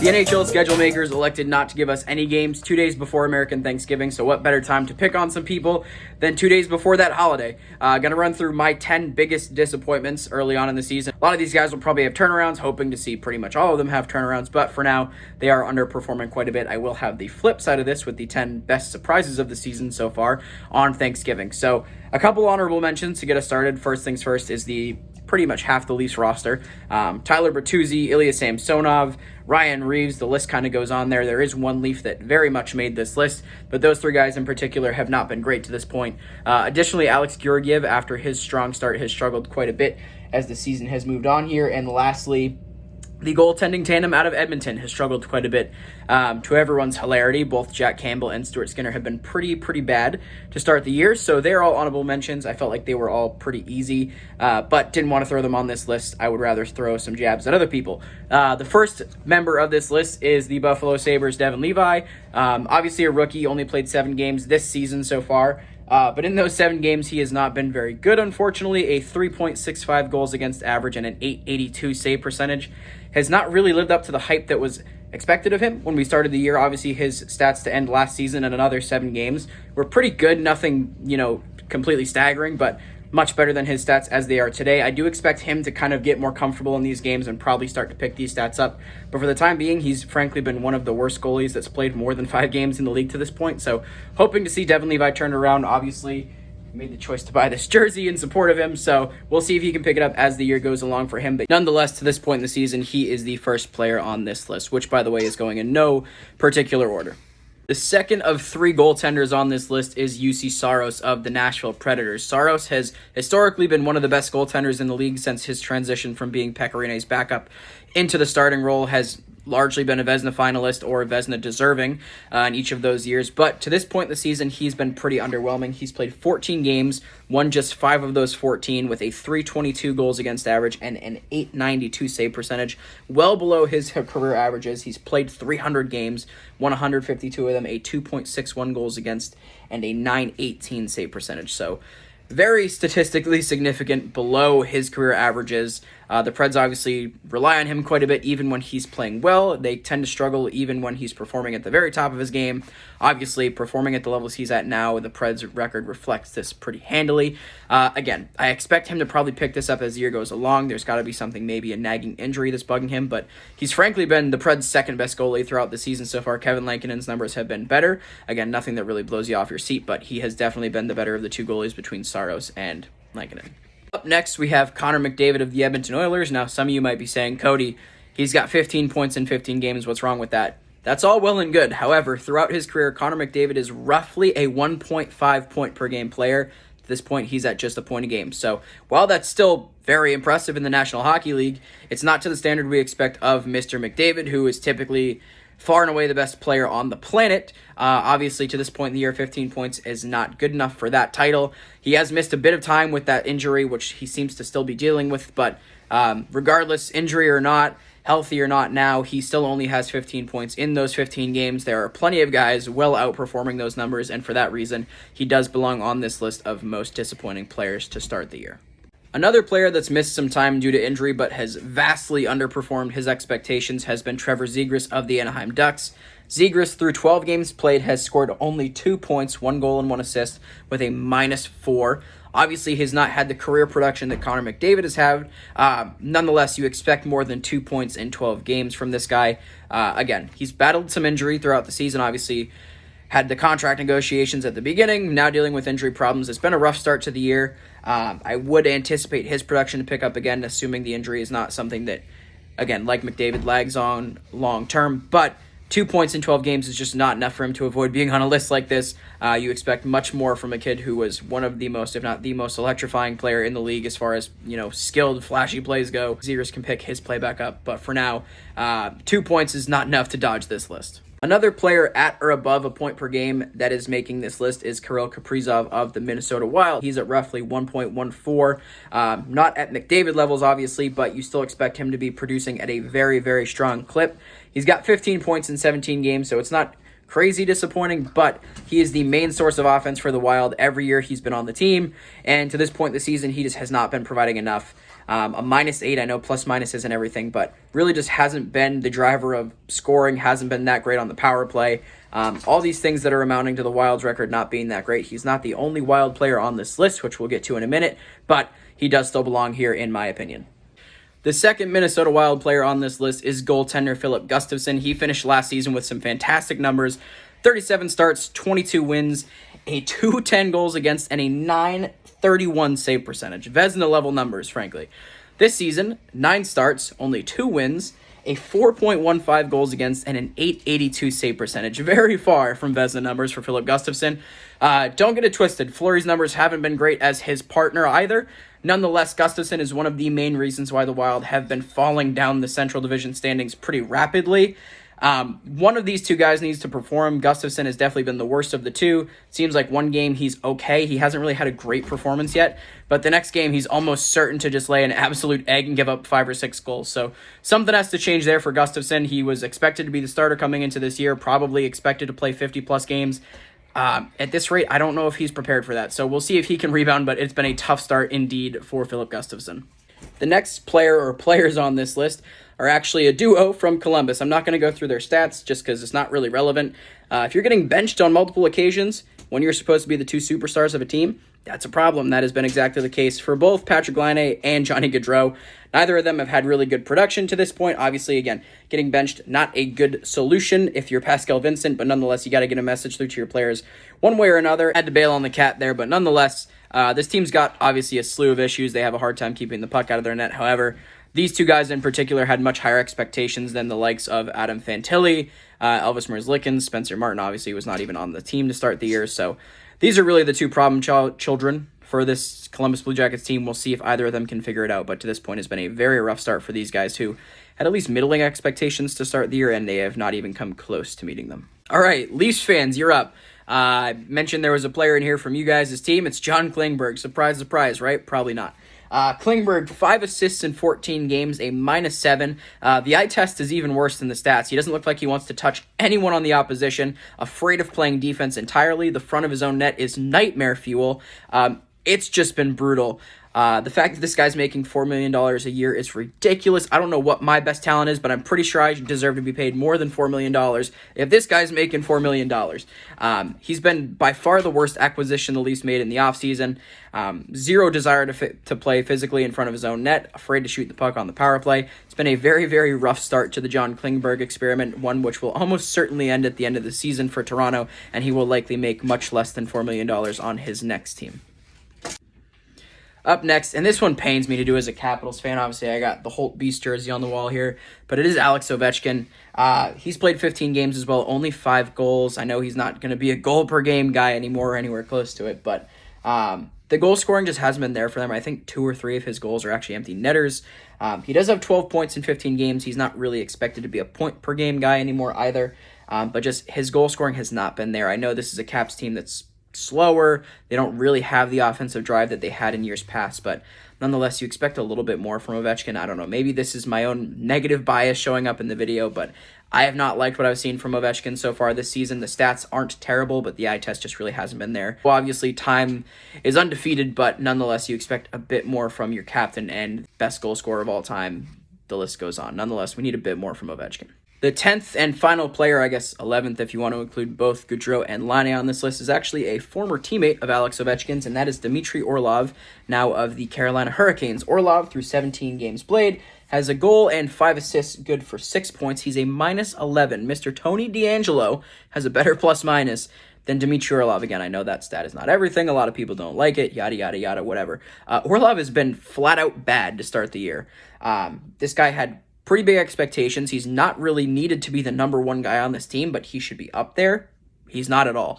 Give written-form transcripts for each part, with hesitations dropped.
The NHL schedule makers elected not to give us any games 2 days before American Thanksgiving, so what better time to pick on some people than 2 days before that holiday? Gonna run through my 10 biggest disappointments early on in the season. A lot of these guys will probably have turnarounds, hoping to see pretty much all of them have turnarounds, but for now, they are underperforming quite a bit. I will have the flip side of this with the 10 best surprises of the season so far on Thanksgiving. So a couple honorable mentions to get us started. First things first is the pretty much half the Leafs roster. Tyler Bertuzzi, Ilya Samsonov, Ryan Reeves, the list kind of goes on there. There is one Leaf that very much made this list, but those three guys in particular have not been great to this point. Additionally, Alex Georgiev, after his strong start, has struggled quite a bit as the season has moved on here. And lastly, the goaltending tandem out of Edmonton has struggled quite a bit. To everyone's hilarity, both Jack Campbell and Stuart Skinner have been pretty bad to start the year, so they're all honorable mentions. I felt like they were all pretty easy, but didn't want to throw them on this list. I would rather throw some jabs at other people. The first member of this list is the Buffalo Sabres' Devin Levi. Obviously a rookie, only played 7 games this season so far. But in those 7 games, he has not been very good, unfortunately. A 3.65 goals against average and an .882 save percentage has not really lived up to the hype that was expected of him when we started the year. Obviously, his stats to end last season and another 7 games were pretty good. Nothing, completely staggering, but much better than his stats as they are today. I do expect him to kind of get more comfortable in these games and probably start to pick these stats up. But for the time being, he's frankly been one of the worst goalies that's played more than 5 games in the league to this point. So hoping to see Devin Levi turn around. Obviously, made the choice to buy this jersey in support of him, so we'll see if he can pick it up as the year goes along for him. But nonetheless, to this point in the season, he is the first player on this list, which, by the way, is going in no particular order. The second of 3 goaltenders on this list is UC Saros of the Nashville Predators. Saros has historically been one of the best goaltenders in the league since his transition from being Pekka Rinne's backup into the starting role, has largely been a Vezina finalist or a Vezina deserving in each of those years. But to this point in the season, he's been pretty underwhelming. He's played 14 games, won just 5 of those 14 with a .322 goals against average and an .892 save percentage, well below his career averages. He's played 300 games, won 152 of them, a 2.61 goals against and a .918 save percentage. So very statistically significant below his career averages. The Preds obviously rely on him quite a bit even when he's playing well. They tend to struggle even when he's performing at the very top of his game. Obviously, performing at the levels he's at now, the Preds record reflects this pretty handily. Again, I expect him to probably pick this up as the year goes along. There's got to be something, maybe a nagging injury that's bugging him, but he's frankly been the Preds' second best goalie throughout the season so far. Kevin Lankinen's numbers have been better. Again, nothing that really blows you off your seat, but he has definitely been the better of the 2 goalies between Saros and Lankinen. Up next, we have Connor McDavid of the Edmonton Oilers. Now, some of you might be saying, Cody, he's got 15 points in 15 games. What's wrong with that? That's all well and good. However, throughout his career, Connor McDavid is roughly a 1.5 point per game player. At this point, he's at just a point a game. So while that's still very impressive in the National Hockey League, it's not to the standard we expect of Mr. McDavid, who is typically far and away the best player on the planet. Obviously, to this point in the year, 15 points is not good enough for that title. He has missed a bit of time with that injury, which he seems to still be dealing with. But regardless, injury or not, healthy or not now, he still only has 15 points in those 15 games. There are plenty of guys well outperforming those numbers, and for that reason, he does belong on this list of most disappointing players to start the year. Another player that's missed some time due to injury but has vastly underperformed his expectations has been Trevor Zegras of the Anaheim Ducks. Zegras, through 12 games played, has scored only 2 points, 1 goal and 1 assist, with a -4. Obviously, he's not had the career production that Connor McDavid has had. Nonetheless, you expect more than 2 points in 12 games from this guy. Again, he's battled some injury throughout the season, obviously. Had the contract negotiations at the beginning, now dealing with injury problems. It's been a rough start to the year. I would anticipate his production to pick up again, assuming the injury is not something that, again, like McDavid, lags on long term. But 2 points in 12 games is just not enough for him to avoid being on a list like this. You expect much more from a kid who was one of the most, if not the most, electrifying player in the league as far as, skilled, flashy plays go. Zegras can pick his play back up, but for now, 2 points is not enough to dodge this list. Another player at or above a point per game that is making this list is Kirill Kaprizov of the Minnesota Wild. He's at roughly 1.14. Not at McDavid levels, obviously, but you still expect him to be producing at a very, very strong clip. He's got 15 points in 17 games, so it's not crazy disappointing, but he is the main source of offense for the Wild every year he's been on the team. And to this point in the season, he just has not been providing enough. A -8, I know plus minus isn't everything, but really just hasn't been the driver of scoring, hasn't been that great on the power play. All these things that are amounting to the Wild's record not being that great. He's not the only Wild player on this list, which we'll get to in a minute, but he does still belong here in my opinion. The second Minnesota Wild player on this list is goaltender Philip Gustafsson. He finished last season with some fantastic numbers, 37 starts, 22 wins, a 210 goals against, and a 931 save percentage. Vezina level numbers, frankly. This season, 9 starts, only 2 wins, a 4.15 goals against, and an 882 save percentage. Very far from Vezina numbers for Philip Gustafsson. Don't get it twisted. Fleury's numbers haven't been great as his partner either. Nonetheless, Gustafsson is one of the main reasons why the Wild have been falling down the Central Division standings pretty rapidly. One of these two guys needs to perform. Gustafsson has definitely been the worst of the two. Seems like one game he's okay. He hasn't really had a great performance yet, but the next game he's almost certain to just lay an absolute egg and give up 5 or 6 goals. So something has to change there for Gustafsson. He was expected to be the starter coming into this year, probably expected to play 50-plus games. At this rate, I don't know if he's prepared for that. So we'll see if he can rebound, but it's been a tough start indeed for Philip Gustafsson. The next player or players on this list are actually a duo from Columbus. I'm not going to go through their stats just because it's not really relevant. If you're getting benched on multiple occasions when you're supposed to be the two superstars of a team, that's a problem. That has been exactly the case for both Patrick Laine and Johnny Gaudreau. Neither of them have had really good production to this point. Obviously, again, getting benched, not a good solution if you're Pascal Vincent, but nonetheless, you got to get a message through to your players one way or another. Had to bail on the cat there, but nonetheless, this team's got obviously a slew of issues. They have a hard time keeping the puck out of their net. However, these two guys in particular had much higher expectations than the likes of Adam Fantilli, Elvis Merzlikins, Spencer Martin obviously was not even on the team to start the year. So these are really the two problem children for this Columbus Blue Jackets team. We'll see if either of them can figure it out, but to this point has been a very rough start for these guys who had at least middling expectations to start the year, and they have not even come close to meeting them. All right, Leafs fans, you're up. I mentioned there was a player in here from you guys' team. It's John Klingberg. Surprise, surprise, right? Probably not. Klingberg, 5 assists in 14 games, a -7. The eye test is even worse than the stats. He doesn't look like he wants to touch anyone on the opposition, afraid of playing defense entirely. The front of his own net is nightmare fuel. It's just been brutal. The fact that this guy's making $4 million a year is ridiculous. I don't know what my best talent is, but I'm pretty sure I deserve to be paid more than $4 million if this guy's making $4 million. He's been by far the worst acquisition the Leafs made in the offseason. Zero desire to play physically in front of his own net, afraid to shoot the puck on the power play. It's been a very, very rough start to the John Klingberg experiment, one which will almost certainly end at the end of the season for Toronto, and he will likely make much less than $4 million on his next team. Up next, and this one pains me to do as a Capitals fan. Obviously, I got the Holt Beast jersey on the wall here, but it is Alex Ovechkin. He's played 15 games as well, only 5 goals. I know he's not going to be a goal-per-game guy anymore or anywhere close to it, but the goal scoring just hasn't been there for them. I think 2 or 3 of his goals are actually empty netters. He does have 12 points in 15 games. He's not really expected to be a point-per-game guy anymore either, but just his goal scoring has not been there. I know this is a Caps team that's slower. They don't really have the offensive drive that they had in years past, but nonetheless, you expect a little bit more from Ovechkin. I don't know. Maybe this is my own negative bias showing up in the video, but I have not liked what I've seen from Ovechkin so far this season. The stats aren't terrible, but the eye test just really hasn't been there. Well, obviously, time is undefeated, but nonetheless, you expect a bit more from your captain and best goal scorer of all time. The list goes on. Nonetheless, we need a bit more from Ovechkin. The 10th and final player, I guess 11th if you want to include both Gaudreau and Laine on this list, is actually a former teammate of Alex Ovechkin's, and that is Dmitry Orlov, now of the Carolina Hurricanes. Orlov, through 17 games played, has a goal and 5 assists, good for 6 points. He's a -11. Mr. Tony DeAngelo has a better plus-minus than Dmitry Orlov. Again, I know that stat is not everything. A lot of people don't like it, yada, yada, yada, whatever. Orlov has been flat-out bad to start the year. This guy had pretty big expectations. He's not really needed to be the number one guy on this team, but he should be up there. He's not at all.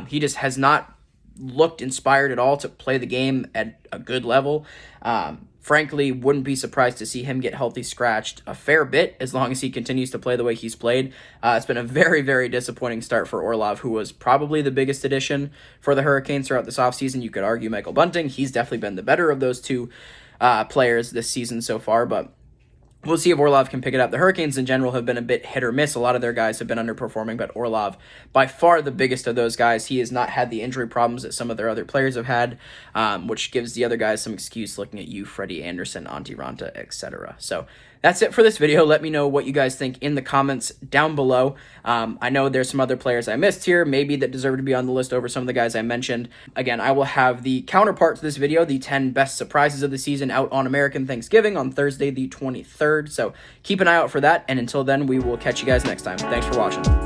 He just has not looked inspired at all to play the game at a good level. Frankly, wouldn't be surprised to see him get healthy scratched a fair bit as long as he continues to play the way he's played. It's been a very, very disappointing start for Orlov, who was probably the biggest addition for the Hurricanes throughout this offseason. You could argue Michael Bunting. He's definitely been the better of those two players this season so far, but We'll see if Orlov can pick it up. The Hurricanes in general have been a bit hit or miss. A lot of their guys have been underperforming, but Orlov, by far the biggest of those guys. He has not had the injury problems that some of their other players have had, which gives the other guys some excuse looking at you, Freddie Anderson, Antti Ranta, etc. So that's it for this video. Let me know what you guys think in the comments down below. I know there's some other players I missed here, maybe that deserve to be on the list over some of the guys I mentioned. Again, I will have the counterpart to this video, the 10 best surprises of the season, out on American Thanksgiving on Thursday the 23rd. So keep an eye out for that. And until then, we will catch you guys next time. Thanks for watching.